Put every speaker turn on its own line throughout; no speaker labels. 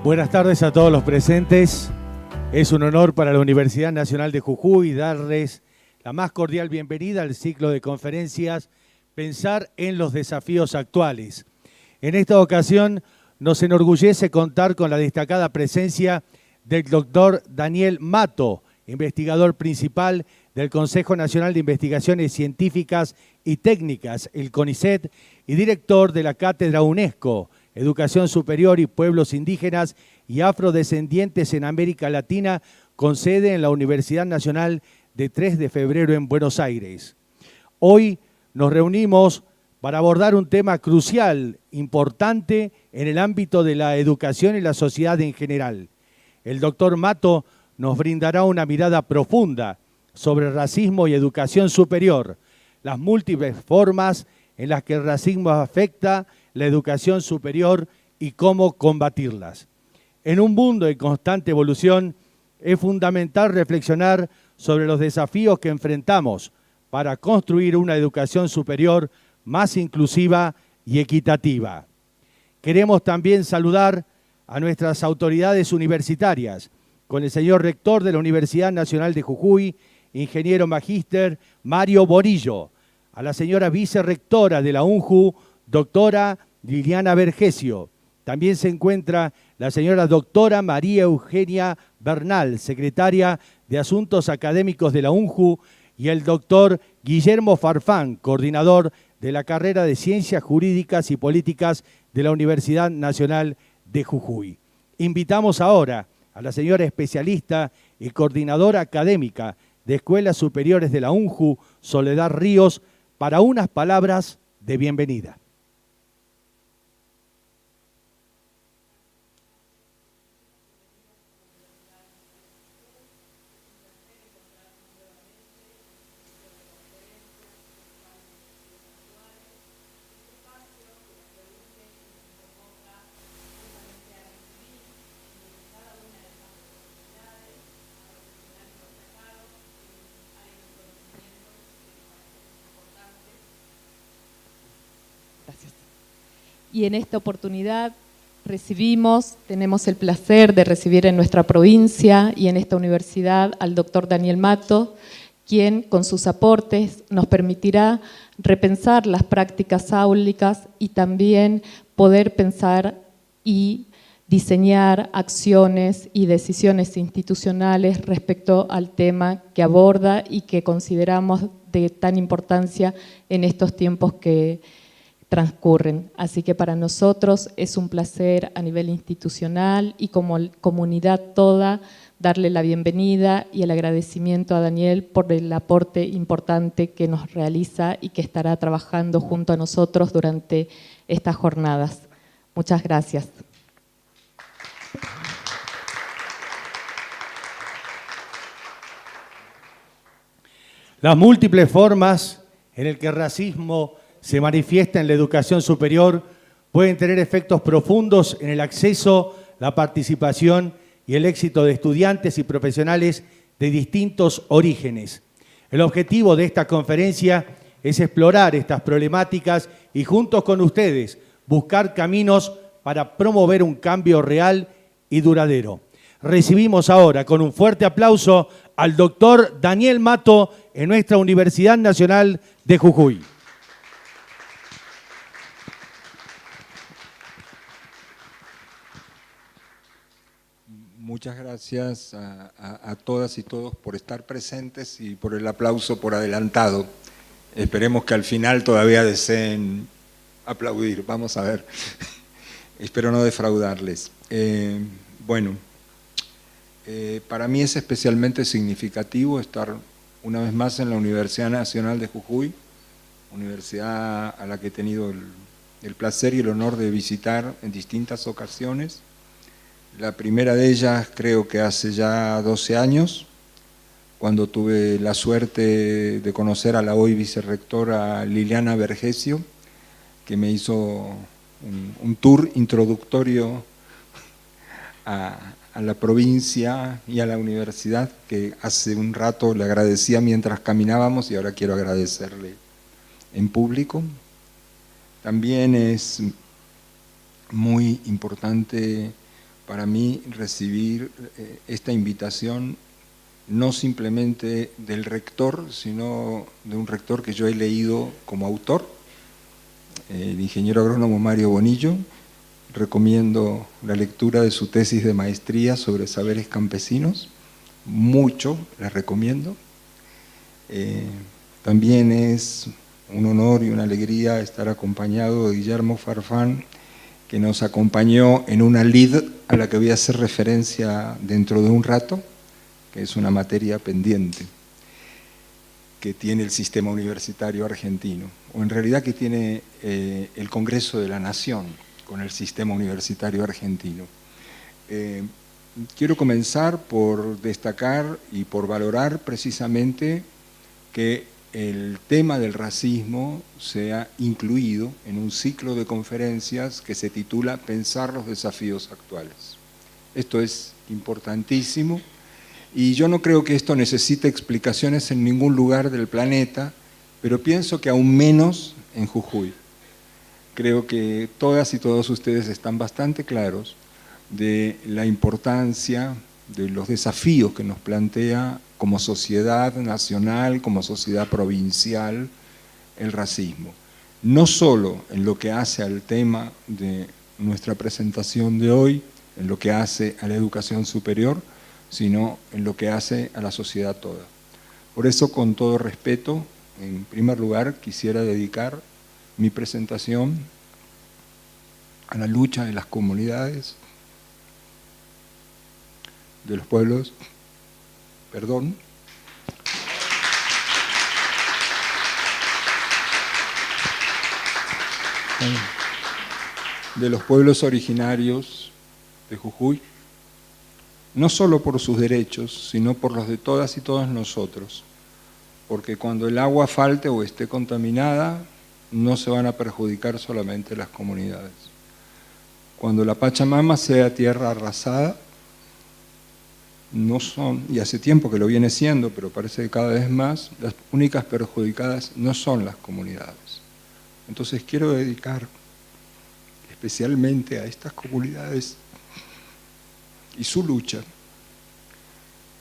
Buenas tardes a todos los presentes. Es un honor para la Universidad Nacional de Jujuy darles la más cordial bienvenida al ciclo de conferencias Pensar en los desafíos actuales. En esta ocasión nos enorgullece contar con la destacada presencia del doctor Daniel Mato, investigador principal del Consejo Nacional de Investigaciones Científicas y Técnicas, el CONICET, y director de la Cátedra UNESCO, Educación Superior y Pueblos Indígenas y Afrodescendientes en América Latina, con sede en la Universidad Nacional de 3 de Febrero en Buenos Aires. Hoy nos reunimos para abordar un tema crucial, importante en el ámbito de la educación y la sociedad en general. El doctor Mato nos brindará una mirada profunda sobre racismo y educación superior, las múltiples formas en las que el racismo afecta la educación superior y cómo combatirlas. En un mundo en constante evolución, es fundamental reflexionar sobre los desafíos que enfrentamos para construir una educación superior más inclusiva y equitativa. Queremos también saludar a nuestras autoridades universitarias, con el señor rector de la Universidad Nacional de Jujuy, ingeniero magíster Mario Borillo, a la señora vicerrectora de la UNJU, doctora Liliana Vergesio. También se encuentra la señora doctora María Eugenia Bernal, secretaria de Asuntos Académicos de la UNJU, y el doctor Guillermo Farfán, coordinador de la carrera de Ciencias Jurídicas y Políticas de la Universidad Nacional de Jujuy. Invitamos ahora a la señora especialista y coordinadora académica de Escuelas Superiores de la UNJU, Soledad Ríos, para unas palabras de bienvenida.
Y en esta oportunidad tenemos el placer de recibir en nuestra provincia y en esta universidad al doctor Daniel Mato, quien con sus aportes nos permitirá repensar las prácticas áulicas y también poder pensar y diseñar acciones y decisiones institucionales respecto al tema que aborda y que consideramos de tan importancia en estos tiempos que transcurren. Así que para nosotros es un placer a nivel institucional y como comunidad toda darle la bienvenida y el agradecimiento a Daniel por el aporte importante que nos realiza y que estará trabajando junto a nosotros durante estas jornadas. Muchas gracias.
Las múltiples formas en las que el racismo se manifiesta en la educación superior pueden tener efectos profundos en el acceso, la participación y el éxito de estudiantes y profesionales de distintos orígenes. El objetivo de esta conferencia es explorar estas problemáticas y juntos con ustedes buscar caminos para promover un cambio real y duradero. Recibimos ahora con un fuerte aplauso al doctor Daniel Mato en nuestra Universidad Nacional de Jujuy.
Muchas gracias a todas y todos por estar presentes y por el aplauso por adelantado. Esperemos que al final todavía deseen aplaudir, vamos a ver. Espero no defraudarles. Para mí es especialmente significativo estar una vez más en la Universidad Nacional de Jujuy, universidad a la que he tenido el placer y el honor de visitar en distintas ocasiones. La primera de ellas creo que hace ya 12 años, cuando tuve la suerte de conocer a la hoy vicerrectora Liliana Vergesio, que me hizo un tour introductorio a la provincia y a la universidad, que hace un rato le agradecía mientras caminábamos y ahora quiero agradecerle en público. También es muy importante para mí recibir esta invitación no simplemente del rector, sino de un rector que yo he leído como autor, el ingeniero agrónomo Mario Bonillo. Recomiendo la lectura de su tesis de maestría sobre saberes campesinos, mucho la recomiendo. También es un honor y una alegría estar acompañado de Guillermo Farfán, que nos acompañó en una lid a la que voy a hacer referencia dentro de un rato, que es una materia pendiente que tiene el sistema universitario argentino, o en realidad que tiene el Congreso de la Nación con el sistema universitario argentino. Quiero comenzar por destacar y por valorar precisamente que el tema del racismo sea incluido en un ciclo de conferencias que se titula Pensar los desafíos actuales. Esto es importantísimo y yo no creo que esto necesite explicaciones en ningún lugar del planeta, pero pienso que aún menos en Jujuy. Creo que todas y todos ustedes están bastante claros de la importancia, de los desafíos que nos plantea como sociedad nacional, como sociedad provincial, el racismo. No solo en lo que hace al tema de nuestra presentación de hoy, en lo que hace a la educación superior, sino en lo que hace a la sociedad toda. Por eso, con todo respeto, en primer lugar, quisiera dedicar mi presentación a la lucha de las comunidades, de los pueblos, de los pueblos originarios de Jujuy, no solo por sus derechos, sino por los de todas y todos nosotros, porque cuando el agua falte o esté contaminada, no se van a perjudicar solamente las comunidades. Cuando la Pachamama sea tierra arrasada, no son, y hace tiempo que lo viene siendo, pero parece que cada vez más, las únicas perjudicadas no son las comunidades. Entonces quiero dedicar especialmente a estas comunidades y su lucha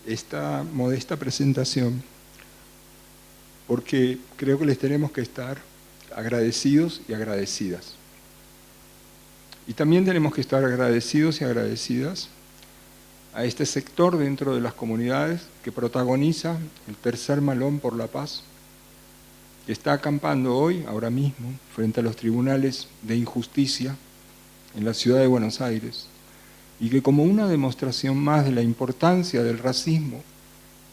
esta modesta presentación, porque creo que les tenemos que estar agradecidos y agradecidas. Y también tenemos que estar agradecidos y agradecidas a este sector dentro de las comunidades que protagoniza el tercer malón por la paz, que está acampando hoy, ahora mismo, frente a los tribunales de injusticia en la ciudad de Buenos Aires, y que como una demostración más de la importancia del racismo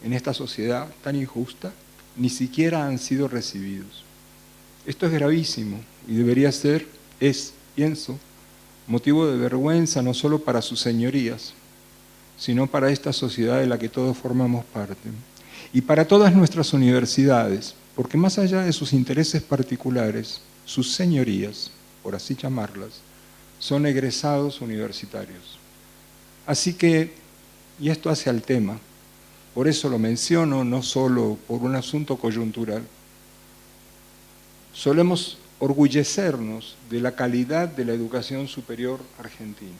en esta sociedad tan injusta, ni siquiera han sido recibidos. Esto es gravísimo y debería ser, pienso, motivo de vergüenza no solo para sus señorías, sino para esta sociedad de la que todos formamos parte. Y para todas nuestras universidades, porque más allá de sus intereses particulares, sus señorías, por así llamarlas, son egresados universitarios. Así que, y esto hace al tema, por eso lo menciono, no solo por un asunto coyuntural, solemos orgullecernos de la calidad de la educación superior argentina.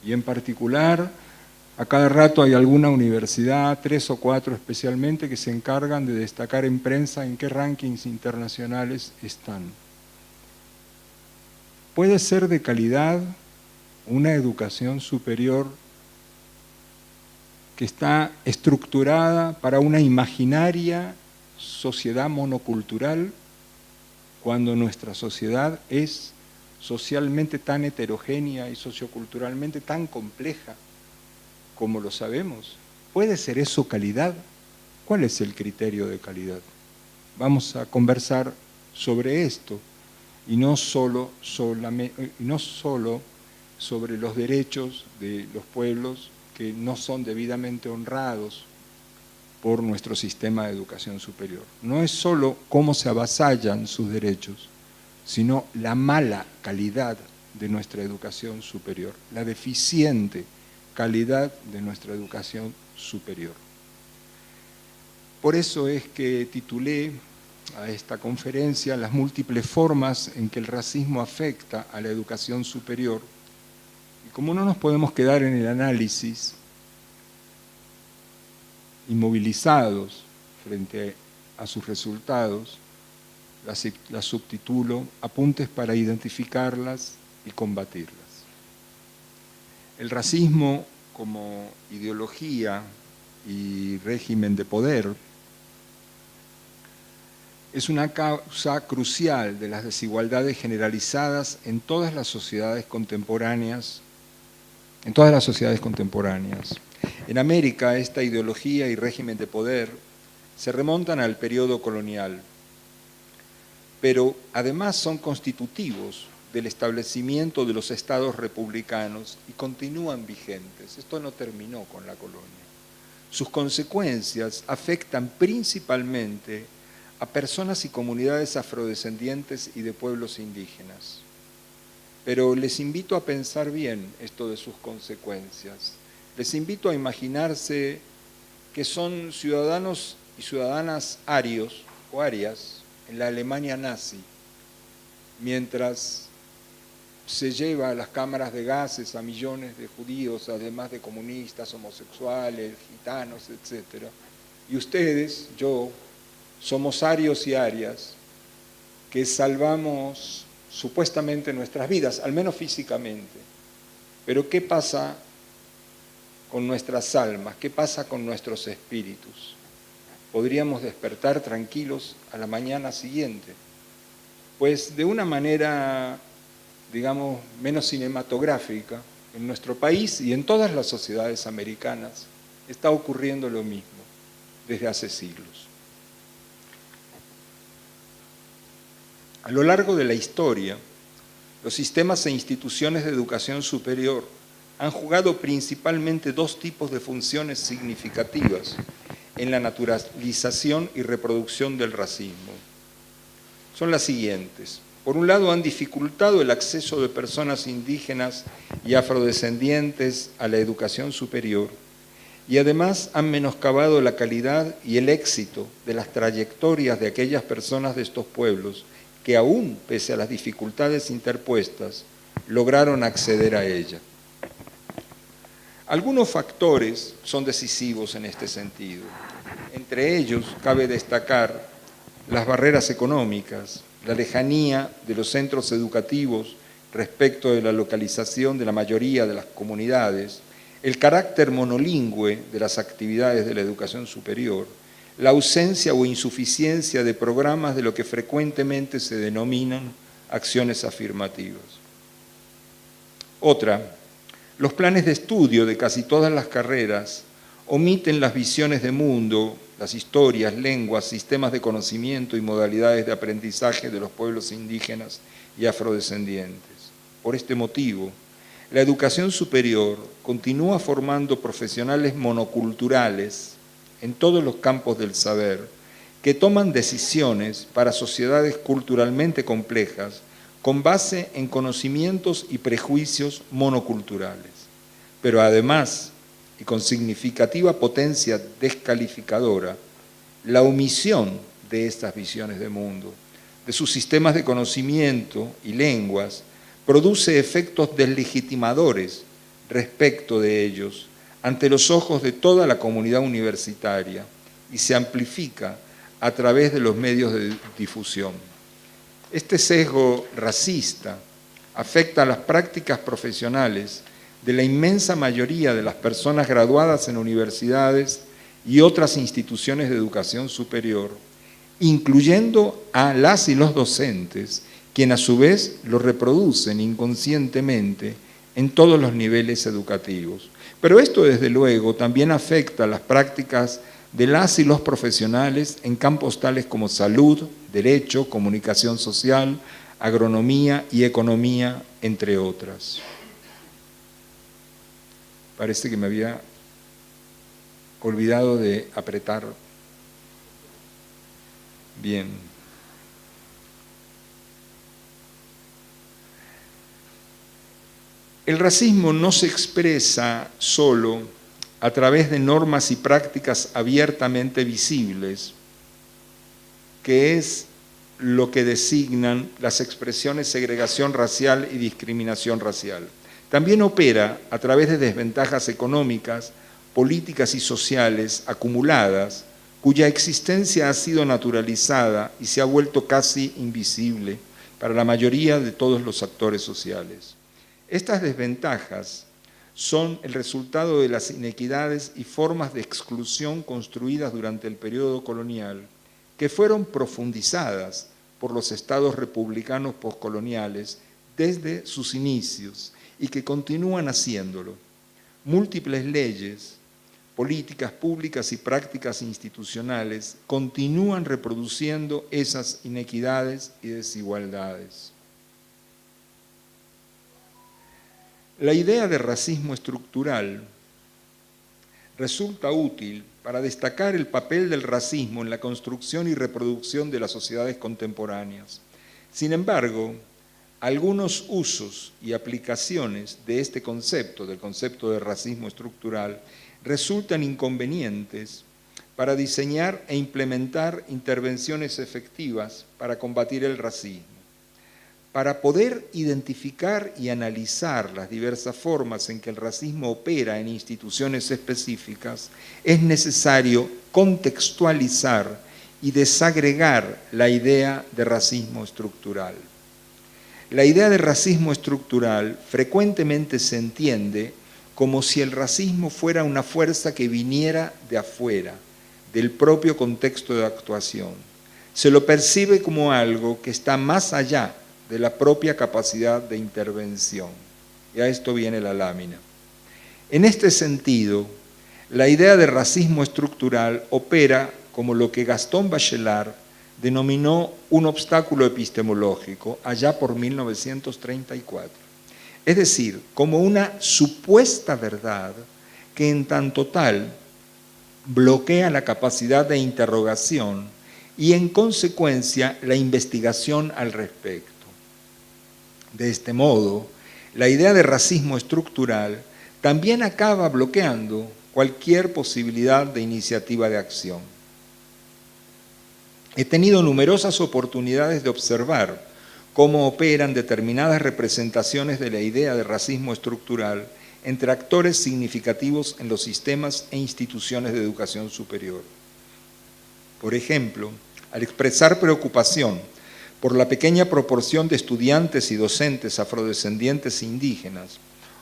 Y en particular, a cada rato hay alguna universidad, 3 o 4 especialmente, que se encargan de destacar en prensa en qué rankings internacionales están. ¿Puede ser de calidad una educación superior que está estructurada para una imaginaria sociedad monocultural, cuando nuestra sociedad es socialmente tan heterogénea y socioculturalmente tan compleja como lo sabemos? ¿Puede ser eso calidad? ¿Cuál es el criterio de calidad? Vamos a conversar sobre esto y no solo sobre los derechos de los pueblos que no son debidamente honrados por nuestro sistema de educación superior. No es solo cómo se avasallan sus derechos, sino la mala calidad de nuestra educación superior, la deficiente calidad de nuestra educación superior. Por eso es que titulé a esta conferencia las múltiples formas en que el racismo afecta a la educación superior, Y como no nos podemos quedar en el análisis, inmovilizados frente a sus resultados, las subtitulo Apuntes para identificarlas y combatirlas. El racismo como ideología y régimen de poder es una causa crucial de las desigualdades generalizadas en todas las sociedades contemporáneas. En América, esta ideología y régimen de poder se remontan al periodo colonial, pero además son constitutivos del establecimiento de los estados republicanos y continúan vigentes. Esto no terminó con la colonia. Sus consecuencias afectan principalmente a personas y comunidades afrodescendientes y de pueblos indígenas. Pero les invito a pensar bien esto de sus consecuencias. Les invito a imaginarse que son ciudadanos y ciudadanas arios o arias en la Alemania nazi, mientras se lleva a las cámaras de gases a millones de judíos, además de comunistas, homosexuales, gitanos, etc. Y ustedes, yo, somos arios y arias que salvamos supuestamente nuestras vidas, al menos físicamente. Pero ¿qué pasa con nuestras almas? ¿Qué pasa con nuestros espíritus? Podríamos despertar tranquilos a la mañana siguiente. Pues de una manera, digamos, menos cinematográfica, en nuestro país y en todas las sociedades americanas está ocurriendo lo mismo desde hace siglos. A lo largo de la historia, los sistemas e instituciones de educación superior han jugado principalmente dos tipos de funciones significativas en la naturalización y reproducción del racismo. Son las siguientes. Por un lado, han dificultado el acceso de personas indígenas y afrodescendientes a la educación superior y además han menoscabado la calidad y el éxito de las trayectorias de aquellas personas de estos pueblos que aún, pese a las dificultades interpuestas, lograron acceder a ella. Algunos factores son decisivos en este sentido. Entre ellos, cabe destacar las barreras económicas, la lejanía de los centros educativos respecto de la localización de la mayoría de las comunidades, el carácter monolingüe de las actividades de la educación superior, la ausencia o insuficiencia de programas de lo que frecuentemente se denominan acciones afirmativas. Otra, los planes de estudio de casi todas las carreras omiten las visiones de mundo, las historias, lenguas, sistemas de conocimiento y modalidades de aprendizaje de los pueblos indígenas y afrodescendientes. Por este motivo, la educación superior continúa formando profesionales monoculturales en todos los campos del saber, que toman decisiones para sociedades culturalmente complejas con base en conocimientos y prejuicios monoculturales, pero además, y con significativa potencia descalificadora, la omisión de estas visiones de mundo, de sus sistemas de conocimiento y lenguas, produce efectos deslegitimadores respecto de ellos ante los ojos de toda la comunidad universitaria y se amplifica a través de los medios de difusión. Este sesgo racista afecta a las prácticas profesionales de la inmensa mayoría de las personas graduadas en universidades y otras instituciones de educación superior, incluyendo a las y los docentes, quienes a su vez lo reproducen inconscientemente en todos los niveles educativos. Pero esto, desde luego, también afecta a las prácticas de las y los profesionales en campos tales como salud, derecho, comunicación social, agronomía y economía, entre otras. Parece que me había olvidado de apretar. Bien. El racismo no se expresa solo a través de normas y prácticas abiertamente visibles, que es lo que designan las expresiones segregación racial y discriminación racial, También opera a través de desventajas económicas, políticas y sociales acumuladas, cuya existencia ha sido naturalizada y se ha vuelto casi invisible para la mayoría de todos los actores sociales. Estas desventajas son el resultado de las inequidades y formas de exclusión construidas durante el periodo colonial, que fueron profundizadas por los estados republicanos postcoloniales desde sus inicios y que continúan haciéndolo. Múltiples leyes, políticas públicas y prácticas institucionales continúan reproduciendo esas inequidades y desigualdades. La idea de racismo estructural resulta útil para destacar el papel del racismo en la construcción y reproducción de las sociedades contemporáneas. Sin embargo, algunos usos y aplicaciones de este concepto, del concepto de racismo estructural, resultan inconvenientes para diseñar e implementar intervenciones efectivas para combatir el racismo. Para poder identificar y analizar las diversas formas en que el racismo opera en instituciones específicas, es necesario contextualizar y desagregar la idea de racismo estructural. La idea de racismo estructural frecuentemente se entiende como si el racismo fuera una fuerza que viniera de afuera, del propio contexto de actuación. Se lo percibe como algo que está más allá de la propia capacidad de intervención. Y a esto viene la lámina. En este sentido, la idea de racismo estructural opera como lo que Gastón Bachelard denominó un obstáculo epistemológico allá por 1934. Es decir, como una supuesta verdad que en tanto tal bloquea la capacidad de interrogación y en consecuencia la investigación al respecto. De este modo, la idea de racismo estructural también acaba bloqueando cualquier posibilidad de iniciativa de acción. He tenido numerosas oportunidades de observar cómo operan determinadas representaciones de la idea de racismo estructural entre actores significativos en los sistemas e instituciones de educación superior. Por ejemplo, al expresar preocupación por la pequeña proporción de estudiantes y docentes afrodescendientes e indígenas,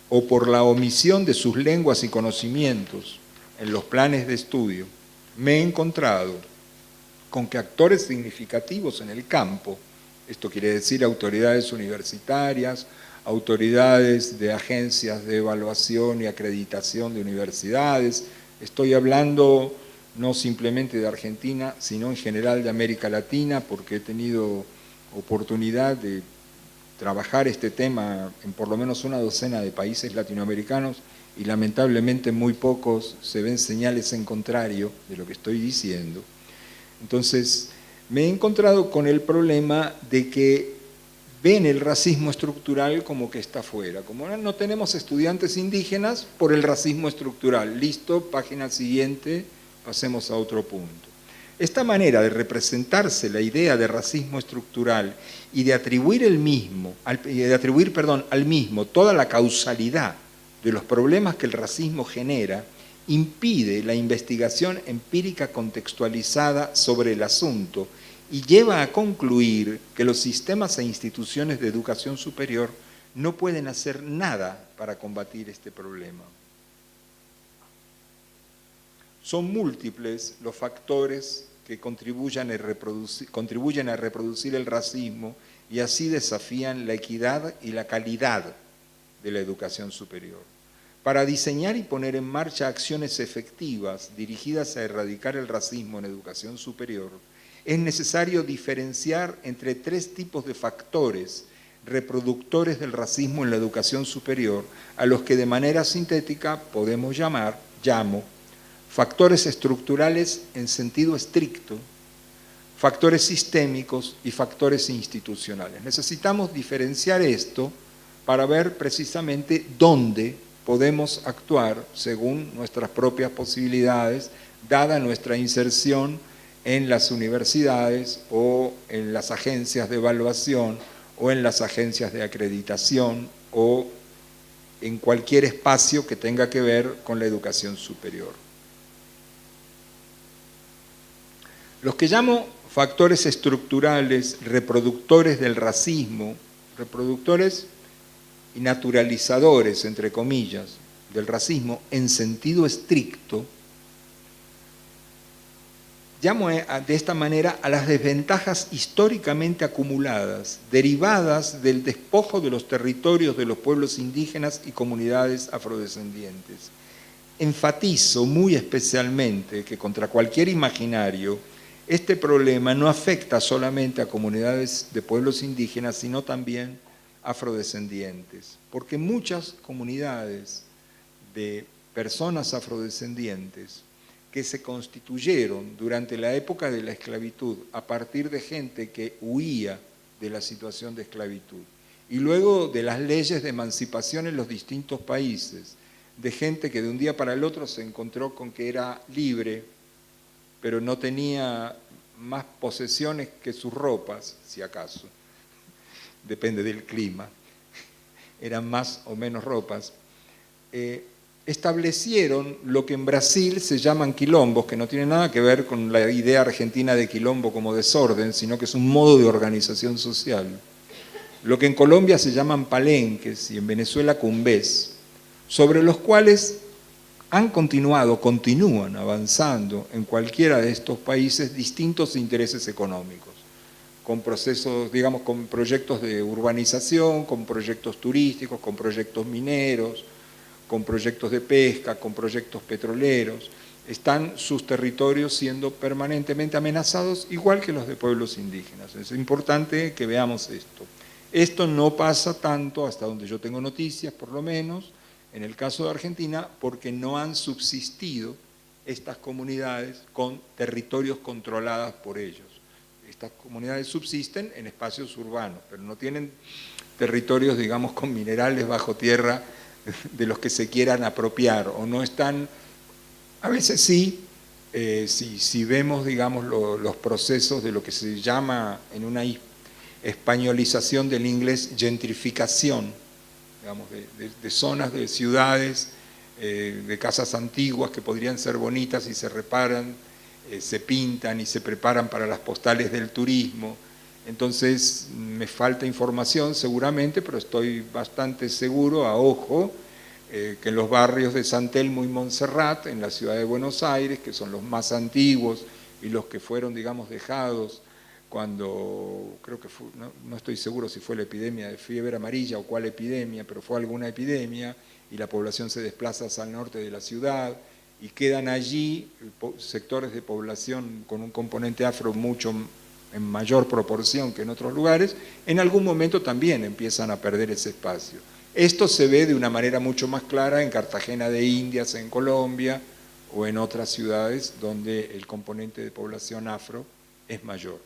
o por la omisión de sus lenguas y conocimientos en los planes de estudio, me he encontrado con que actores significativos en el campo, esto quiere decir autoridades universitarias, autoridades de agencias de evaluación y acreditación de universidades, estoy hablando no simplemente de Argentina, sino en general de América Latina, porque he tenido oportunidad de trabajar este tema en por lo menos una docena de países latinoamericanos y lamentablemente muy pocos se ven señales en contrario de lo que estoy diciendo. Entonces, me he encontrado con el problema de que ven el racismo estructural como que está fuera. Como no tenemos estudiantes indígenas, por el racismo estructural. Listo, página siguiente, pasemos a otro punto. Esta manera de representarse la idea de racismo estructural y de atribuir al mismo toda la causalidad de los problemas que el racismo genera, impide la investigación empírica contextualizada sobre el asunto y lleva a concluir que los sistemas e instituciones de educación superior no pueden hacer nada para combatir este problema. Son múltiples los factores que contribuyen a reproducir el racismo y así desafían la equidad y la calidad de la educación superior. Para diseñar y poner en marcha acciones efectivas dirigidas a erradicar el racismo en educación superior, es necesario diferenciar entre tres tipos de factores reproductores del racismo en la educación superior, a los que de manera sintética llamo factores estructurales en sentido estricto, factores sistémicos y factores institucionales. Necesitamos diferenciar esto para ver precisamente dónde podemos actuar según nuestras propias posibilidades, dada nuestra inserción en las universidades o en las agencias de evaluación o en las agencias de acreditación o en cualquier espacio que tenga que ver con la educación superior. Los que llamo factores estructurales, reproductores del racismo, reproductores y naturalizadores, entre comillas, del racismo en sentido estricto, llamo de esta manera a las desventajas históricamente acumuladas, derivadas del despojo de los territorios de los pueblos indígenas y comunidades afrodescendientes. Enfatizo muy especialmente que contra cualquier imaginario, este problema no afecta solamente a comunidades de pueblos indígenas, sino también afrodescendientes, porque muchas comunidades de personas afrodescendientes que se constituyeron durante la época de la esclavitud a partir de gente que huía de la situación de esclavitud y luego de las leyes de emancipación en los distintos países, de gente que de un día para el otro se encontró con que era libre, pero no tenía más posesiones que sus ropas, si acaso, depende del clima, eran más o menos ropas, establecieron lo que en Brasil se llaman quilombos, que no tiene nada que ver con la idea argentina de quilombo como desorden, sino que es un modo de organización social. Lo que en Colombia se llaman palenques y en Venezuela cumbés, sobre los cuales continúan avanzando en cualquiera de estos países distintos intereses económicos, con procesos, digamos, con proyectos de urbanización, con proyectos turísticos, con proyectos mineros, con proyectos de pesca, con proyectos petroleros. Están sus territorios siendo permanentemente amenazados, igual que los de pueblos indígenas. Es importante que veamos esto. Esto no pasa tanto, hasta donde yo tengo noticias, por lo menos, en el caso de Argentina, porque no han subsistido estas comunidades con territorios controlados por ellos. Estas comunidades subsisten en espacios urbanos, pero no tienen territorios, digamos, con minerales bajo tierra de los que se quieran apropiar, o no están, a veces sí, si vemos, digamos, los procesos de lo que se llama en una españolización del inglés gentrificación, digamos, de zonas, de ciudades, de casas antiguas que podrían ser bonitas y se reparan, se pintan y se preparan para las postales del turismo. Entonces me falta información seguramente, pero estoy bastante seguro, a ojo, que en los barrios de San Telmo y Montserrat, en la ciudad de Buenos Aires, que son los más antiguos y los que fueron, digamos, dejados cuando, creo que fue, no estoy seguro si fue la epidemia de fiebre amarilla o cuál epidemia, pero fue alguna epidemia, y la población se desplaza hacia el norte de la ciudad, y quedan allí sectores de población con un componente afro mucho en mayor proporción que en otros lugares, en algún momento también empiezan a perder ese espacio. Esto se ve de una manera mucho más clara en Cartagena de Indias, en Colombia, o en otras ciudades donde el componente de población afro es mayor.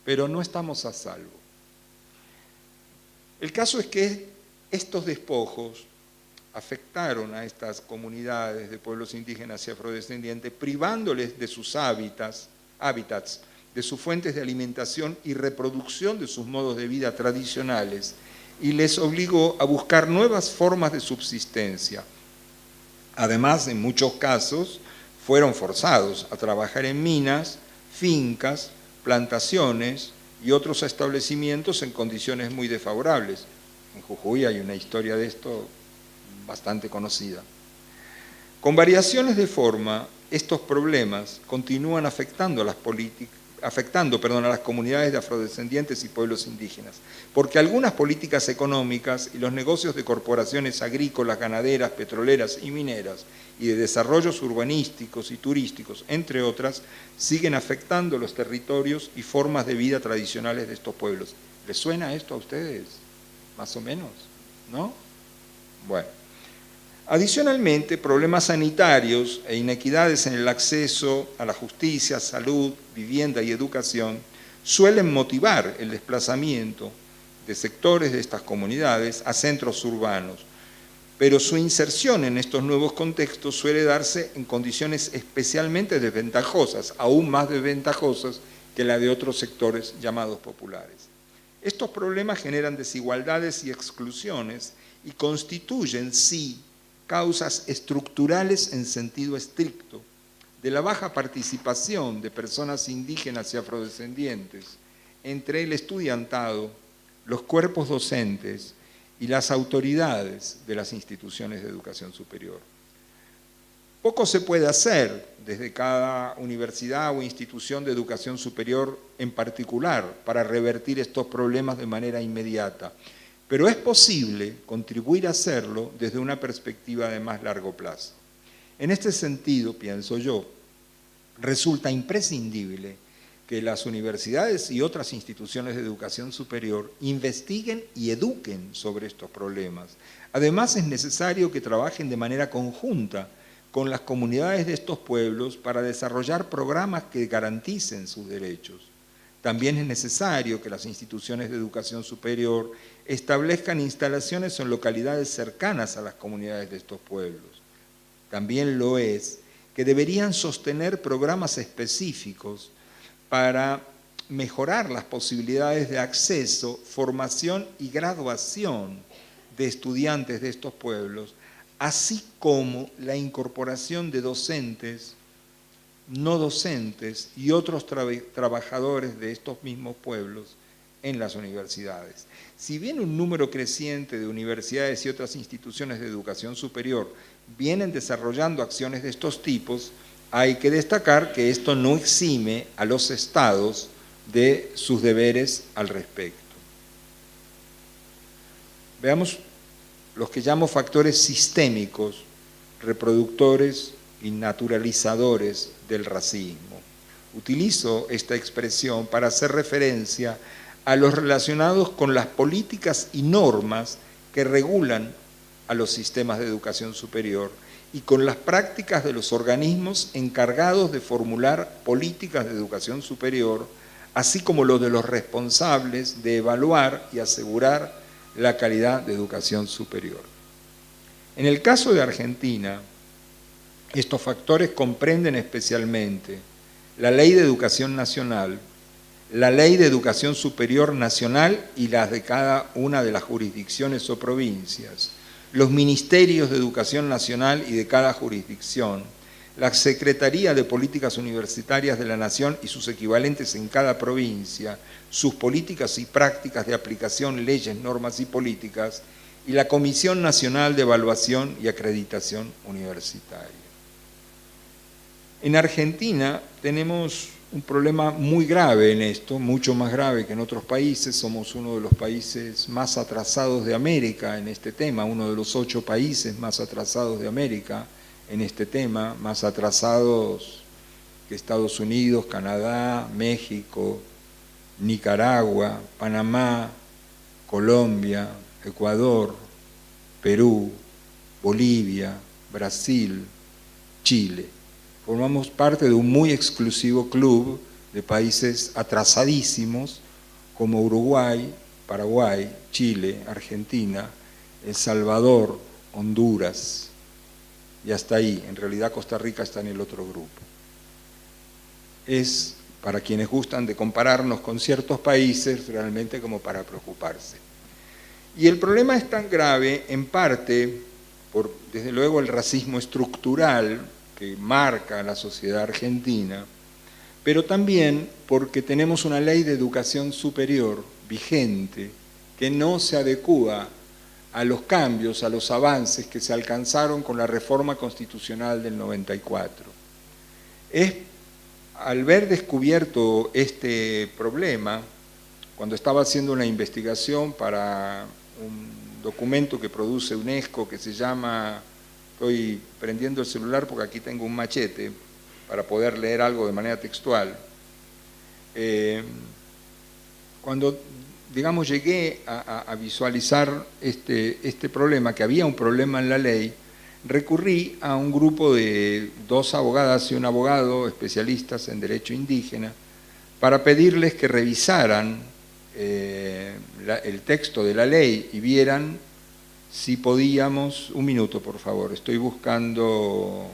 Pero no estamos a salvo. El caso es que estos despojos afectaron a estas comunidades de pueblos indígenas y afrodescendientes, privándoles de sus hábitats, de sus fuentes de alimentación y reproducción de sus modos de vida tradicionales, y les obligó a buscar nuevas formas de subsistencia. Además, en muchos casos, fueron forzados a trabajar en minas, fincas, plantaciones y otros establecimientos en condiciones muy desfavorables. En Jujuy hay una historia de esto bastante conocida. Con variaciones de forma, estos problemas continúan afectando a las comunidades de afrodescendientes y pueblos indígenas, porque algunas políticas económicas y los negocios de corporaciones agrícolas, ganaderas, petroleras y mineras, y de desarrollos urbanísticos y turísticos, entre otras, siguen afectando los territorios y formas de vida tradicionales de estos pueblos. ¿Les suena esto a ustedes? Más o menos, ¿no? Bueno. Adicionalmente, problemas sanitarios e inequidades en el acceso a la justicia, salud, vivienda y educación suelen motivar el desplazamiento de sectores de estas comunidades a centros urbanos, pero su inserción en estos nuevos contextos suele darse en condiciones especialmente desventajosas, aún más desventajosas que la de otros sectores llamados populares. Estos problemas generan desigualdades y exclusiones y constituyen, sí, causas estructurales en sentido estricto de la baja participación de personas indígenas y afrodescendientes entre el estudiantado, los cuerpos docentes y las autoridades de las instituciones de educación superior. Poco se puede hacer desde cada universidad o institución de educación superior en particular para revertir estos problemas de manera inmediata, pero es posible contribuir a hacerlo desde una perspectiva de más largo plazo. En este sentido, pienso yo, resulta imprescindible que las universidades y otras instituciones de educación superior investiguen y eduquen sobre estos problemas. Además, es necesario que trabajen de manera conjunta con las comunidades de estos pueblos para desarrollar programas que garanticen sus derechos. También es necesario que las instituciones de educación superior establezcan instalaciones en localidades cercanas a las comunidades de estos pueblos. También lo es que deberían sostener programas específicos para mejorar las posibilidades de acceso, formación y graduación de estudiantes de estos pueblos, así como la incorporación de docentes, no docentes y otros trabajadores de estos mismos pueblos en las universidades. Si bien un número creciente de universidades y otras instituciones de educación superior vienen desarrollando acciones de estos tipos, hay que destacar que esto no exime a los estados de sus deberes al respecto. Veamos los que llamo factores sistémicos, reproductores y naturalizadores del racismo. Utilizo esta expresión para hacer referencia a los relacionados con las políticas y normas que regulan a los sistemas de educación superior y con las prácticas de los organismos encargados de formular políticas de educación superior, así como los de los responsables de evaluar y asegurar la calidad de educación superior. En el caso de Argentina, estos factores comprenden especialmente la Ley de Educación Nacional, la Ley de Educación Superior Nacional y las de cada una de las jurisdicciones o provincias, los ministerios de Educación Nacional y de cada jurisdicción, la Secretaría de Políticas Universitarias de la Nación y sus equivalentes en cada provincia, sus políticas y prácticas de aplicación, leyes, normas y políticas, y la Comisión Nacional de Evaluación y Acreditación Universitaria. En Argentina tenemos un problema muy grave en esto, mucho más grave que en otros países. Somos uno de los países más atrasados de América en este tema, uno de los 8 países más atrasados de América en este tema, más atrasados que Estados Unidos, Canadá, México, Nicaragua, Panamá, Colombia, Ecuador, Perú, Bolivia, Brasil, Chile. Formamos parte de un muy exclusivo club de países atrasadísimos como Uruguay, Paraguay, Chile, Argentina, El Salvador, Honduras y hasta ahí. En realidad Costa Rica está en el otro grupo. Es, para quienes gustan de compararnos con ciertos países, realmente como para preocuparse. Y el problema es tan grave en parte por, desde luego, el racismo estructural que marca a la sociedad argentina, pero también porque tenemos una ley de educación superior vigente que no se adecúa a los cambios, a los avances que se alcanzaron con la reforma constitucional del 94. Es al ver descubierto este problema, cuando estaba haciendo una investigación para un documento que produce UNESCO que se llama, estoy prendiendo el celular porque aquí tengo un machete para poder leer algo de manera textual, cuando, digamos, llegué a visualizar este problema, que había un problema en la ley, recurrí a un grupo de 2 abogadas y un abogado especialistas en derecho indígena para pedirles que revisaran el texto de la ley y vieran si podíamos, un minuto por favor, estoy buscando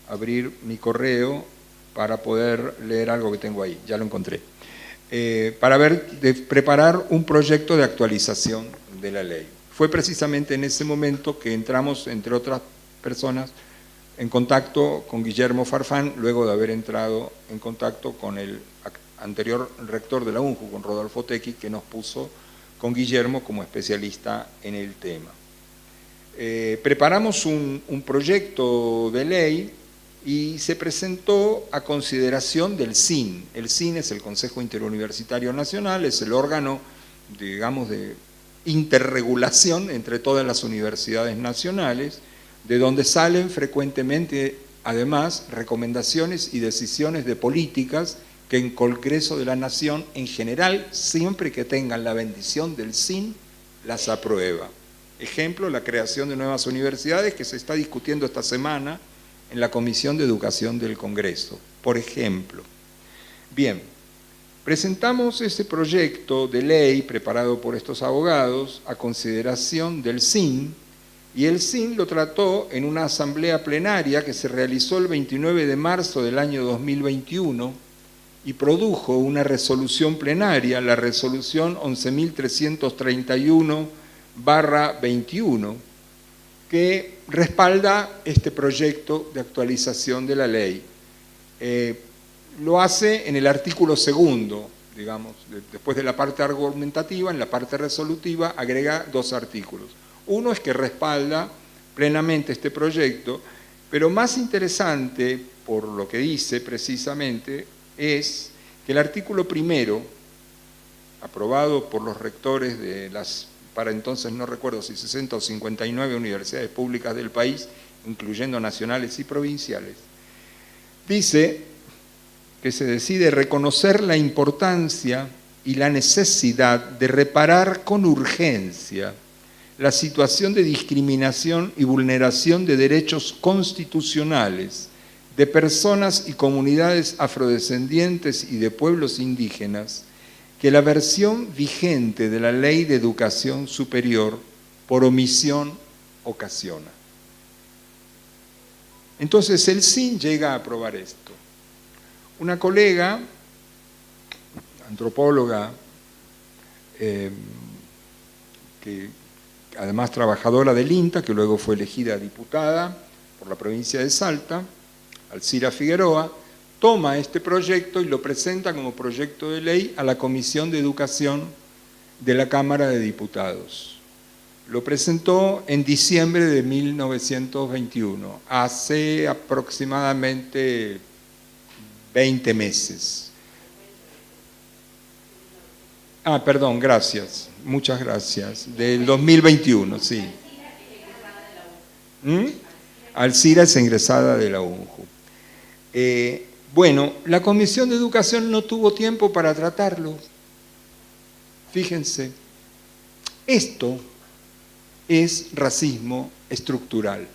abrir mi correo para poder leer algo que tengo ahí, ya lo encontré, para preparar un proyecto de actualización de la ley. fue precisamente en ese momento que entramos, entre otras personas, en contacto con Guillermo Farfán, luego de haber entrado en contacto con el anterior rector de la UNJU, con Rodolfo Tequi, que nos puso con Guillermo como especialista en el tema. Preparamos un proyecto de ley y se presentó a consideración del CIN. El CIN es el Consejo Interuniversitario Nacional, es el órgano, digamos, de interregulación entre todas las universidades nacionales, de donde salen frecuentemente, además, recomendaciones y decisiones de políticas que en Congreso de la Nación, en general, siempre que tengan la bendición del CIN, las aprueba. Ejemplo, la creación de nuevas universidades que se está discutiendo esta semana en la Comisión de Educación del Congreso, por ejemplo. Bien, presentamos ese proyecto de ley preparado por estos abogados a consideración del CIN, y el CIN lo trató en una asamblea plenaria que se realizó el 29 de marzo del año 2021 y produjo una resolución plenaria, la resolución 11.331/21, que respalda este proyecto de actualización de la ley. Lo hace en el artículo 2, digamos, después de la parte argumentativa, en la parte resolutiva agrega 2 artículos. Uno es que respalda plenamente este proyecto, pero más interesante, por lo que dice precisamente, es que el artículo 1, aprobado por los rectores de las, para entonces no recuerdo si 60 o 59 universidades públicas del país, incluyendo nacionales y provinciales, dice que se decide reconocer la importancia y la necesidad de reparar con urgencia la situación de discriminación y vulneración de derechos constitucionales de personas y comunidades afrodescendientes y de pueblos indígenas que la versión vigente de la Ley de Educación Superior por omisión ocasiona. Entonces el CIN llega a aprobar esto. Una colega, antropóloga, que además trabajadora del INTA, que luego fue elegida diputada por la provincia de Salta, Alcira Figueroa, toma este proyecto y lo presenta como proyecto de ley a la Comisión de Educación de la Cámara de Diputados. Lo presentó en diciembre de 1921, hace aproximadamente 20 meses. Ah, perdón, gracias, muchas gracias. Del 2021, sí. Alcira es egresada de la UNJU. Bueno, la Comisión de Educación no tuvo tiempo para tratarlo. Fíjense, esto es racismo estructural,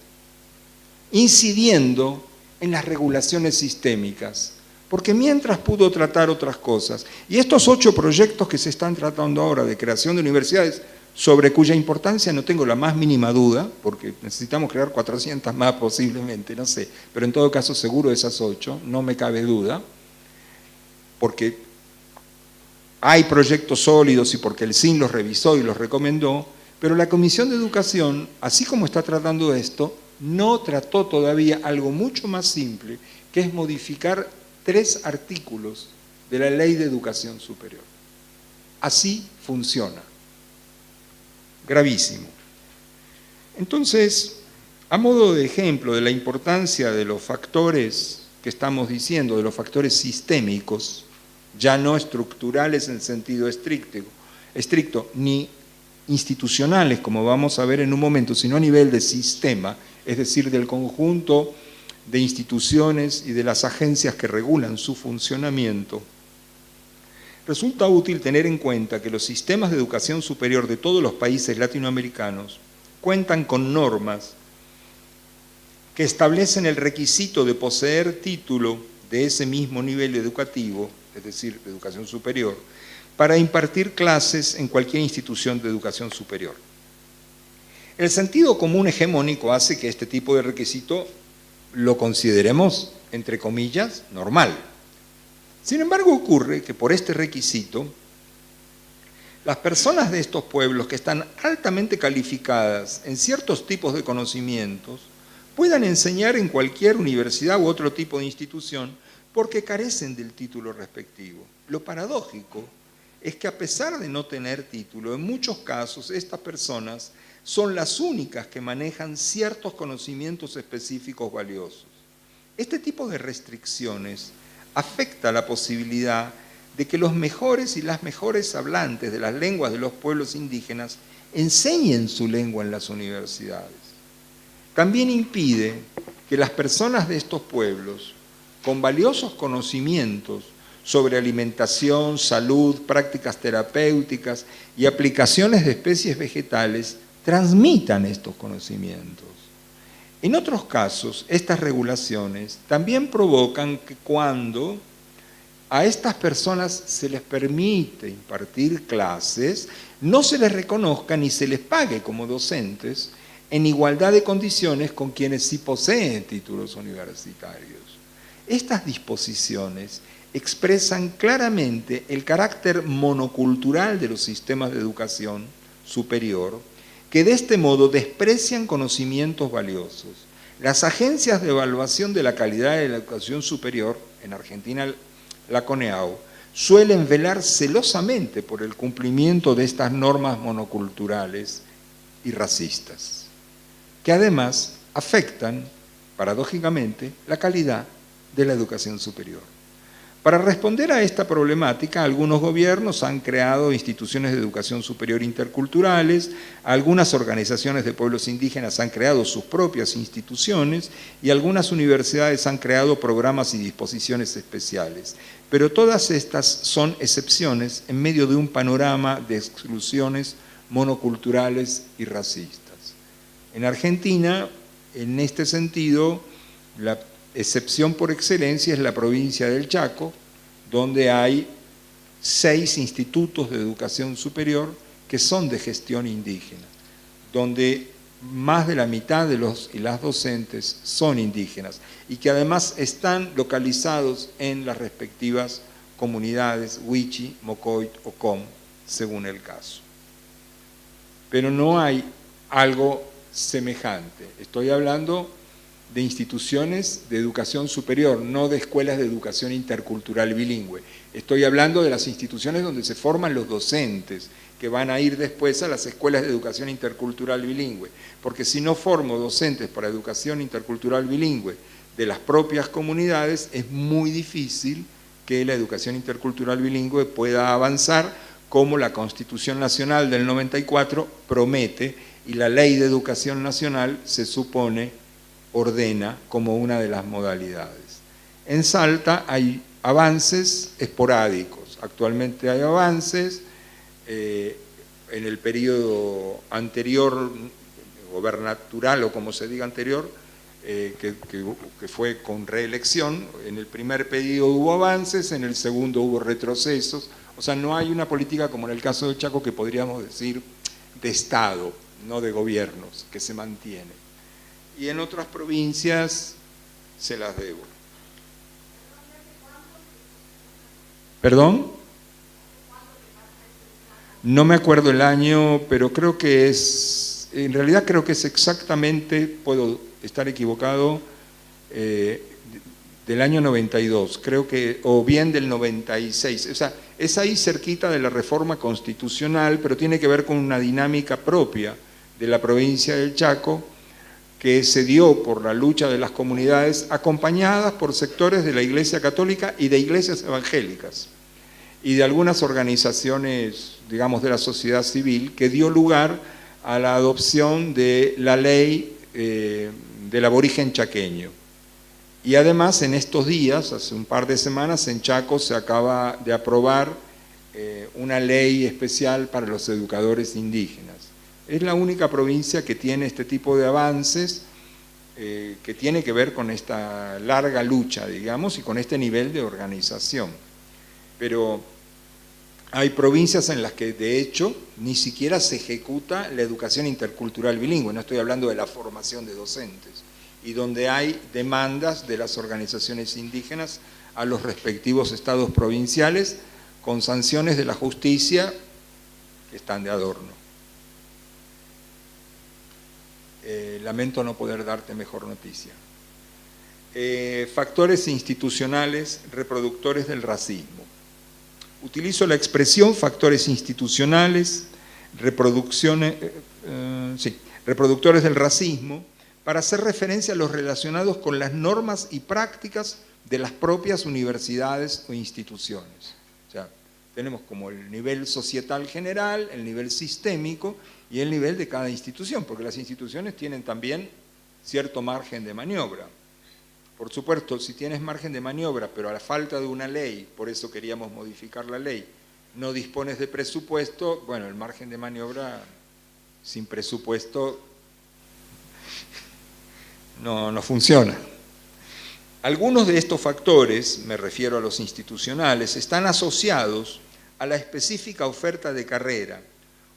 incidiendo en las regulaciones sistémicas, porque mientras pudo tratar otras cosas, y estos 8 proyectos que se están tratando ahora de creación de universidades, sobre cuya importancia no tengo la más mínima duda, porque necesitamos crear 400 más posiblemente, no sé, pero en todo caso seguro esas 8, no me cabe duda, porque hay proyectos sólidos y porque el CIN los revisó y los recomendó, pero la Comisión de Educación, así como está tratando esto, no trató todavía algo mucho más simple, que es modificar 3 artículos de la Ley de Educación Superior. Así funciona. Gravísimo. Entonces, a modo de ejemplo de la importancia de los factores que estamos diciendo, de los factores sistémicos, ya no estructurales en sentido estricto, ni institucionales, como vamos a ver en un momento, sino a nivel de sistema, es decir, del conjunto de instituciones y de las agencias que regulan su funcionamiento, resulta útil tener en cuenta que los sistemas de educación superior de todos los países latinoamericanos cuentan con normas que establecen el requisito de poseer título de ese mismo nivel educativo, es decir, de educación superior, para impartir clases en cualquier institución de educación superior. El sentido común hegemónico hace que este tipo de requisito lo consideremos, entre comillas, normal. Sin embargo, ocurre que por este requisito, Las personas de estos pueblos que están altamente calificadas en ciertos tipos de conocimientos puedan enseñar en cualquier universidad u otro tipo de institución porque carecen del título respectivo. Lo paradójico es que a pesar de no tener título, en muchos casos estas personas son las únicas que manejan ciertos conocimientos específicos valiosos. Este tipo de restricciones afecta la posibilidad de que los mejores y las mejores hablantes de las lenguas de los pueblos indígenas enseñen su lengua en las universidades. También impide que las personas de estos pueblos, con valiosos conocimientos sobre alimentación, salud, prácticas terapéuticas y aplicaciones de especies vegetales, transmitan estos conocimientos. En otros casos, estas regulaciones también provocan que cuando a estas personas se les permite impartir clases, no se les reconozca ni se les pague como docentes en igualdad de condiciones con quienes sí poseen títulos universitarios. Estas disposiciones expresan claramente el carácter monocultural de los sistemas de educación superior, que de este modo desprecian conocimientos valiosos. Las agencias de evaluación de la calidad de la educación superior, en Argentina la CONEAU, suelen velar celosamente por el cumplimiento de estas normas monoculturales y racistas, que además afectan, paradójicamente, la calidad de la educación superior. Para responder a esta problemática, algunos gobiernos han creado instituciones de educación superior interculturales, algunas organizaciones de pueblos indígenas han creado sus propias instituciones y algunas universidades han creado programas y disposiciones especiales. Pero todas estas son excepciones en medio de un panorama de exclusiones monoculturales y racistas. En Argentina, en este sentido, la excepción por excelencia es la provincia del Chaco, donde hay 6 institutos de educación superior que son de gestión indígena, donde más de la mitad de los y las docentes son indígenas y que además están localizados en las respectivas comunidades Wichi, Mocoit o Com, según el caso. Pero no hay algo semejante. Estoy hablando de instituciones de educación superior, no de escuelas de educación intercultural bilingüe. Estoy hablando de las instituciones donde se forman los docentes, que van a ir después a las escuelas de educación intercultural bilingüe, porque si no formo docentes para educación intercultural bilingüe de las propias comunidades, es muy difícil que la educación intercultural bilingüe pueda avanzar como la Constitución Nacional del 94 promete y la Ley de Educación Nacional se supone ordena como una de las modalidades. En Salta hay avances esporádicos, actualmente hay avances, en el periodo anterior, gobernatural o como se diga anterior, que fue con reelección, en el primer periodo hubo avances, en el segundo hubo retrocesos, o sea, no hay una política como en el caso de Chaco que podríamos decir de Estado, no de gobiernos, que se mantiene. Y en otras provincias se las debo. ¿Perdón? No me acuerdo el año, pero creo que es, en realidad creo que es exactamente, puedo estar equivocado, del año 92, creo que, o bien del 96, o sea, es ahí cerquita de la reforma constitucional, pero tiene que ver con una dinámica propia de la provincia del Chaco, que se dio por la lucha de las comunidades acompañadas por sectores de la Iglesia Católica y de iglesias evangélicas y de algunas organizaciones, digamos, de la sociedad civil, que dio lugar a la adopción de la ley del aborigen chaqueño. Y además en estos días, hace un par de semanas, en Chaco se acaba de aprobar una ley especial para los educadores indígenas. Es la única provincia que tiene este tipo de avances que tiene que ver con esta larga lucha, digamos, y con este nivel de organización. Pero hay provincias en las que, de hecho, ni siquiera se ejecuta la educación intercultural bilingüe, no estoy hablando de la formación de docentes, y donde hay demandas de las organizaciones indígenas a los respectivos estados provinciales con sanciones de la justicia que están de adorno. Lamento no poder darte mejor noticia. Factores institucionales reproductores del racismo. Utilizo la expresión factores institucionales reproductores del racismo para hacer referencia a los relacionados con las normas y prácticas de las propias universidades o instituciones. O sea, tenemos como el nivel societal general, el nivel sistémico y el nivel de cada institución, porque las instituciones tienen también cierto margen de maniobra. Por supuesto, si tienes margen de maniobra, pero a la falta de una ley, por eso queríamos modificar la ley, no dispones de presupuesto, bueno, el margen de maniobra sin presupuesto no funciona. Algunos de estos factores, me refiero a los institucionales, están asociados a la específica oferta de carrera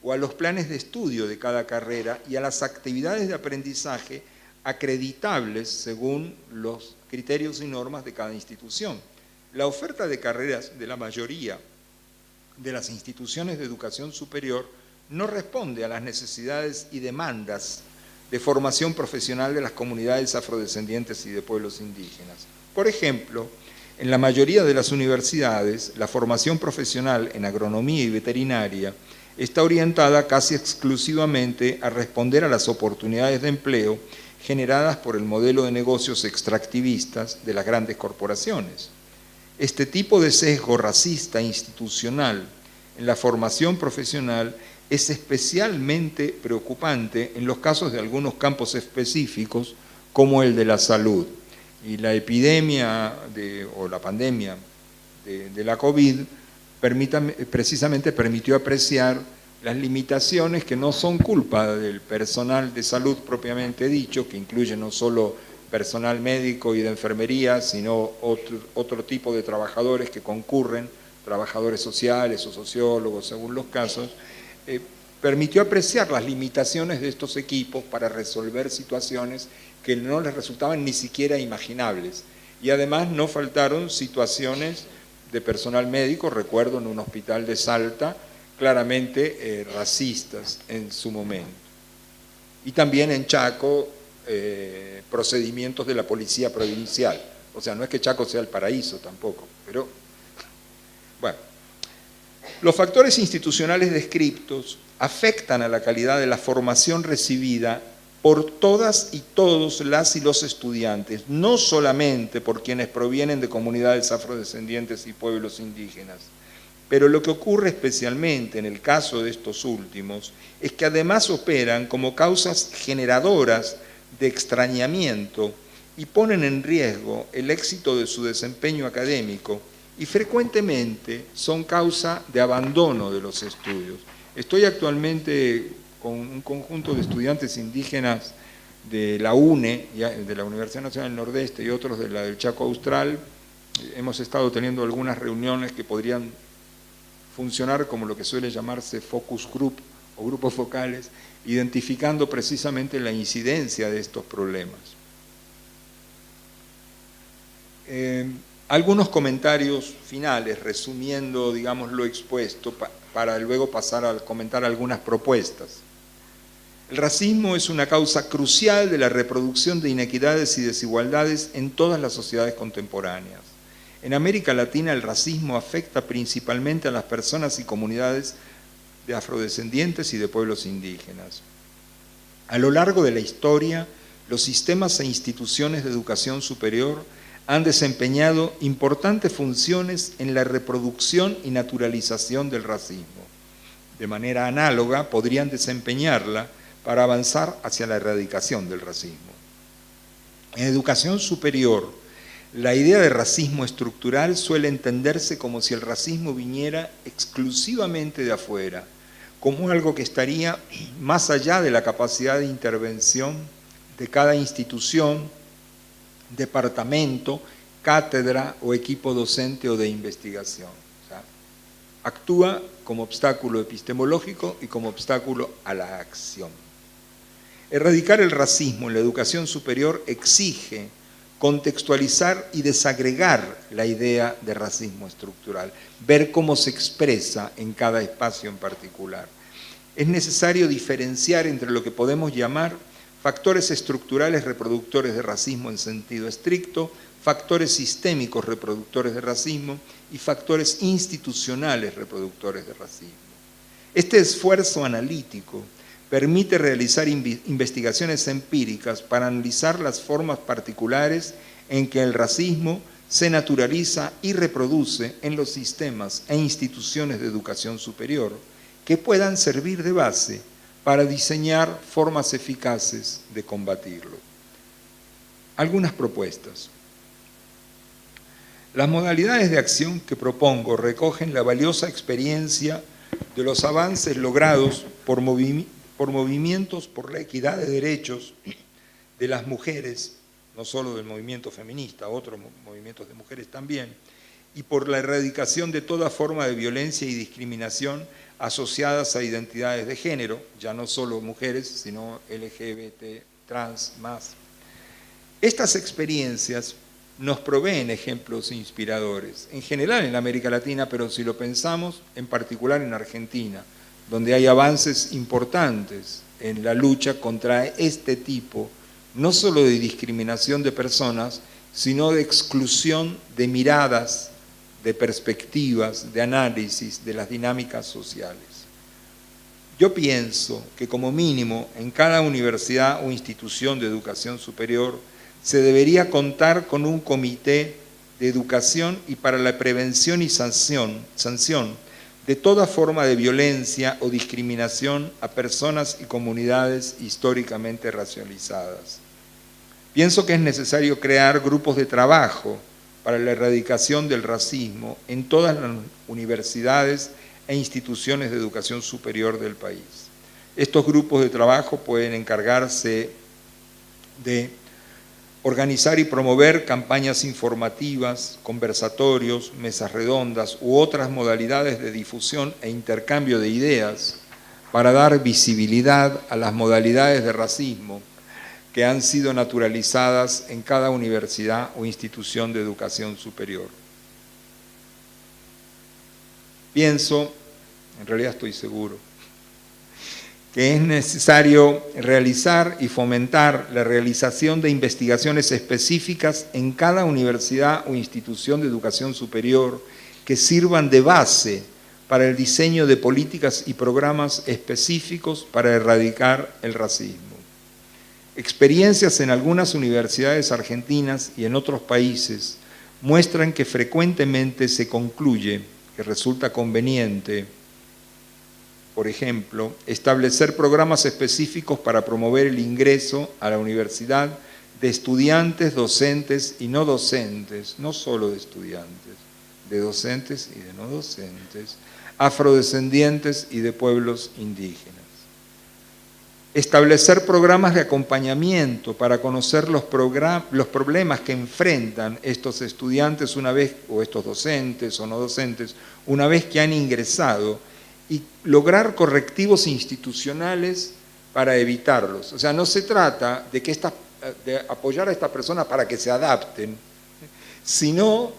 o a los planes de estudio de cada carrera y a las actividades de aprendizaje acreditables según los criterios y normas de cada institución. La oferta de carreras de la mayoría de las instituciones de educación superior no responde a las necesidades y demandas de formación profesional de las comunidades afrodescendientes y de pueblos indígenas. Por ejemplo, en la mayoría de las universidades, la formación profesional en agronomía y veterinaria está orientada casi exclusivamente a responder a las oportunidades de empleo generadas por el modelo de negocios extractivistas de las grandes corporaciones. Este tipo de sesgo racista institucional en la formación profesional es especialmente preocupante en los casos de algunos campos específicos como el de la salud. Y la epidemia o la pandemia de la COVID precisamente permitió apreciar las limitaciones que no son culpa del personal de salud propiamente dicho, que incluye no solo personal médico y de enfermería, sino otro tipo de trabajadores que concurren, trabajadores sociales o sociólogos según los casos, permitió apreciar las limitaciones de estos equipos para resolver situaciones que no les resultaban ni siquiera imaginables. Y además no faltaron situaciones de personal médico, recuerdo en un hospital de Salta, claramente racistas en su momento. Y también en Chaco, procedimientos de la policía provincial. O sea, no es que Chaco sea el paraíso tampoco, pero bueno. Los factores institucionales descriptos afectan a la calidad de la formación recibida por todas y todos las y los estudiantes, no solamente por quienes provienen de comunidades afrodescendientes y pueblos indígenas. Pero lo que ocurre especialmente en el caso de estos últimos es que además operan como causas generadoras de extrañamiento y ponen en riesgo el éxito de su desempeño académico y frecuentemente son causa de abandono de los estudios. Estoy actualmente con un conjunto de estudiantes indígenas de la UNE, de la Universidad Nacional del Nordeste y otros de la del Chaco Austral. Hemos estado teniendo algunas reuniones que podrían funcionar como lo que suele llamarse focus group o grupos focales, identificando precisamente la incidencia de estos problemas. Algunos comentarios finales, resumiendo, digamos, lo expuesto, para luego pasar a comentar algunas propuestas. El racismo es una causa crucial de la reproducción de inequidades y desigualdades en todas las sociedades contemporáneas. En América Latina el racismo afecta principalmente a las personas y comunidades de afrodescendientes y de pueblos indígenas. A lo largo de la historia, los sistemas e instituciones de educación superior han desempeñado importantes funciones en la reproducción y naturalización del racismo. De manera análoga, podrían desempeñarla para avanzar hacia la erradicación del racismo. En educación superior, la idea de racismo estructural suele entenderse como si el racismo viniera exclusivamente de afuera, como algo que estaría más allá de la capacidad de intervención de cada institución, departamento, cátedra o equipo docente o de investigación. O sea, actúa como obstáculo epistemológico y como obstáculo a la acción. Erradicar el racismo en la educación superior exige contextualizar y desagregar la idea de racismo estructural, ver cómo se expresa en cada espacio en particular. es necesario diferenciar entre lo que podemos llamar factores estructurales reproductores de racismo en sentido estricto, factores sistémicos reproductores de racismo y factores institucionales reproductores de racismo. Este esfuerzo analítico permite realizar investigaciones empíricas para analizar las formas particulares en que el racismo se naturaliza y reproduce en los sistemas e instituciones de educación superior, que puedan servir de base para diseñar formas eficaces de combatirlo. Algunas propuestas. Las modalidades de acción que propongo recogen la valiosa experiencia de los avances logrados por movimientos por la equidad de derechos de las mujeres, no solo del movimiento feminista, otros movimientos de mujeres también, y por la erradicación de toda forma de violencia y discriminación asociadas a identidades de género, ya no solo mujeres, sino LGBT, trans, más. Estas experiencias nos proveen ejemplos inspiradores, en general en la América Latina, pero si lo pensamos, en particular en Argentina, donde hay avances importantes en la lucha contra este tipo, no solo de discriminación de personas, sino de exclusión de miradas, de perspectivas, de análisis de las dinámicas sociales. Yo pienso que como mínimo en cada universidad o institución de educación superior se debería contar con un comité de educación y para la prevención y sanción de toda forma de violencia o discriminación a personas y comunidades históricamente racializadas. Pienso que es necesario crear grupos de trabajo para la erradicación del racismo en todas las universidades e instituciones de educación superior del país. Estos grupos de trabajo pueden encargarse de organizar y promover campañas informativas, conversatorios, mesas redondas u otras modalidades de difusión e intercambio de ideas para dar visibilidad a las modalidades de racismo que han sido naturalizadas en cada universidad o institución de educación superior. Pienso, en realidad estoy seguro, que es necesario realizar y fomentar la realización de investigaciones específicas en cada universidad o institución de educación superior que sirvan de base para el diseño de políticas y programas específicos para erradicar el racismo. Experiencias en algunas universidades argentinas y en otros países muestran que frecuentemente se concluye que resulta conveniente, por ejemplo, establecer programas específicos para promover el ingreso a la universidad de estudiantes, docentes y no docentes, no solo de estudiantes, de docentes y de no docentes, afrodescendientes y de pueblos indígenas. Establecer programas de acompañamiento para conocer los problemas que enfrentan estos estudiantes una vez, o estos docentes o no docentes, una vez que han ingresado, y lograr correctivos institucionales para evitarlos. O sea, no se trata de apoyar a estas personas para que se adapten, sino,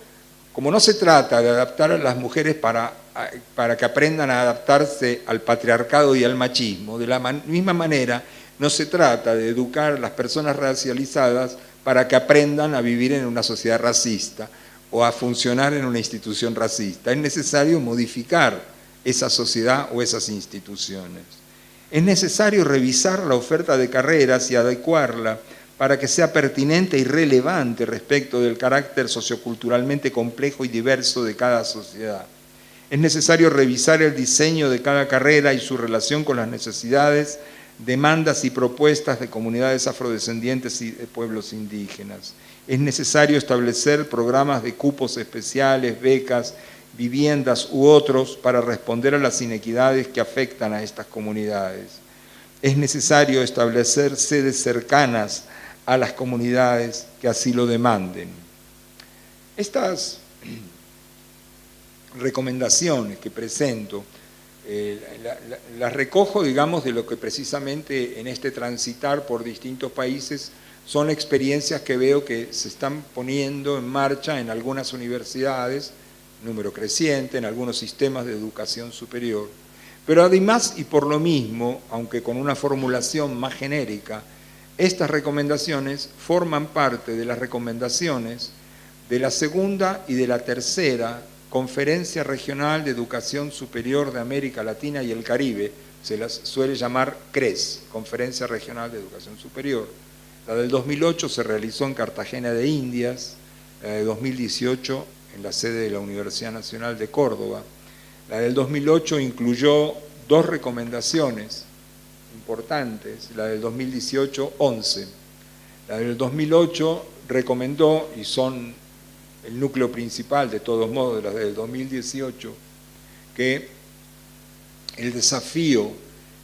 como no se trata de adaptar a las mujeres para que aprendan a adaptarse al patriarcado y al machismo, de la misma manera no se trata de educar a las personas racializadas para que aprendan a vivir en una sociedad racista o a funcionar en una institución racista. Es necesario modificar esa sociedad o esas instituciones. Es necesario revisar la oferta de carreras y adecuarla para que sea pertinente y relevante respecto del carácter socioculturalmente complejo y diverso de cada sociedad. Es necesario revisar el diseño de cada carrera y su relación con las necesidades, demandas y propuestas de comunidades afrodescendientes y de pueblos indígenas. Es necesario establecer programas de cupos especiales, becas, viviendas u otros para responder a las inequidades que afectan a estas comunidades. Es necesario establecer sedes cercanas a las comunidades que así lo demanden. Estas recomendaciones que presento las recojo, digamos, de lo que precisamente en este transitar por distintos países son experiencias que veo que se están poniendo en marcha en algunas universidades, número creciente, en algunos sistemas de educación superior, Pero además, y por lo mismo, aunque con una formulación más genérica, estas recomendaciones forman parte de las recomendaciones de la segunda y de la tercera Conferencia Regional de Educación Superior de América Latina y el Caribe, se las suele llamar CRES, Conferencia Regional de Educación Superior. La del 2008 se realizó en Cartagena de Indias, la de 2018 en la sede de la Universidad Nacional de Córdoba. La del 2008 incluyó 2 recomendaciones importantes, la del 2018, 11. La del 2008 recomendó, y son el núcleo principal de todos modos de las del 2018, que el desafío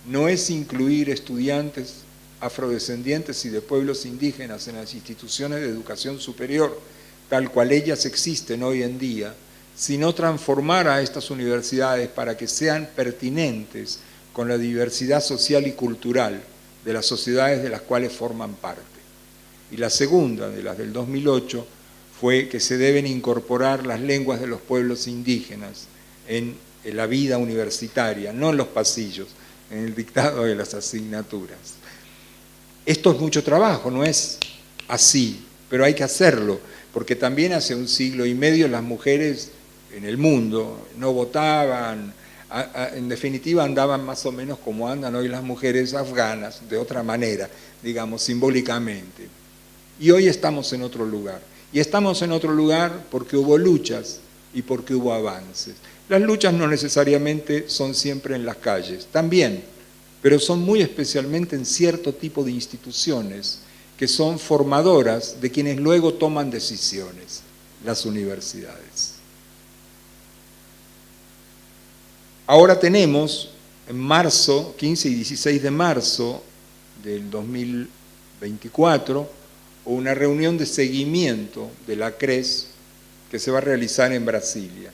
no es incluir estudiantes afrodescendientes y de pueblos indígenas en las instituciones de educación superior, tal cual ellas existen hoy en día, sino transformar a estas universidades para que sean pertinentes con la diversidad social y cultural de las sociedades de las cuales forman parte. Y la segunda, de las del 2008, fue que se deben incorporar las lenguas de los pueblos indígenas en la vida universitaria, no en los pasillos, en el dictado de las asignaturas. Esto es mucho trabajo, no es así, pero hay que hacerlo, porque también hace un siglo y medio las mujeres en el mundo no votaban, en definitiva andaban más o menos como andan hoy las mujeres afganas, de otra manera, digamos, simbólicamente. Y hoy estamos en otro lugar. Y estamos en otro lugar porque hubo luchas y porque hubo avances. Las luchas no necesariamente son siempre en las calles, también, pero son muy especialmente en cierto tipo de instituciones que son formadoras de quienes luego toman decisiones, las universidades. Ahora tenemos, en marzo, 15 y 16 de marzo del 2024, una reunión de seguimiento de la CRES que se va a realizar en Brasilia.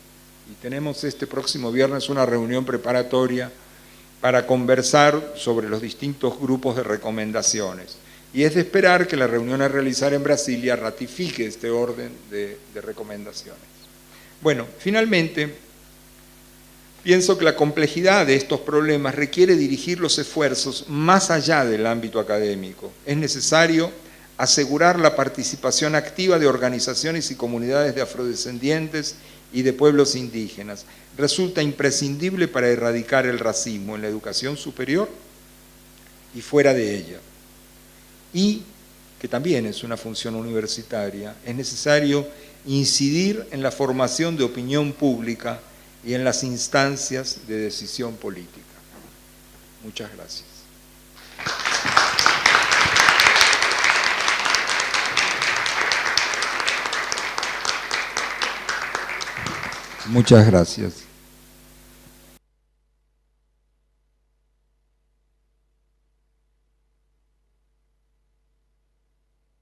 Y tenemos este próximo viernes una reunión preparatoria para conversar sobre los distintos grupos de recomendaciones. Y es de esperar que la reunión a realizar en Brasilia ratifique este orden de recomendaciones. Bueno, finalmente, pienso que la complejidad de estos problemas requiere dirigir los esfuerzos más allá del ámbito académico. Es necesario asegurar la participación activa de organizaciones y comunidades de afrodescendientes y de pueblos indígenas. Resulta imprescindible para erradicar el racismo en la educación superior y fuera de ella. Y, que también es una función universitaria, es necesario incidir en la formación de opinión pública y en las instancias de decisión política. Muchas gracias. Muchas gracias.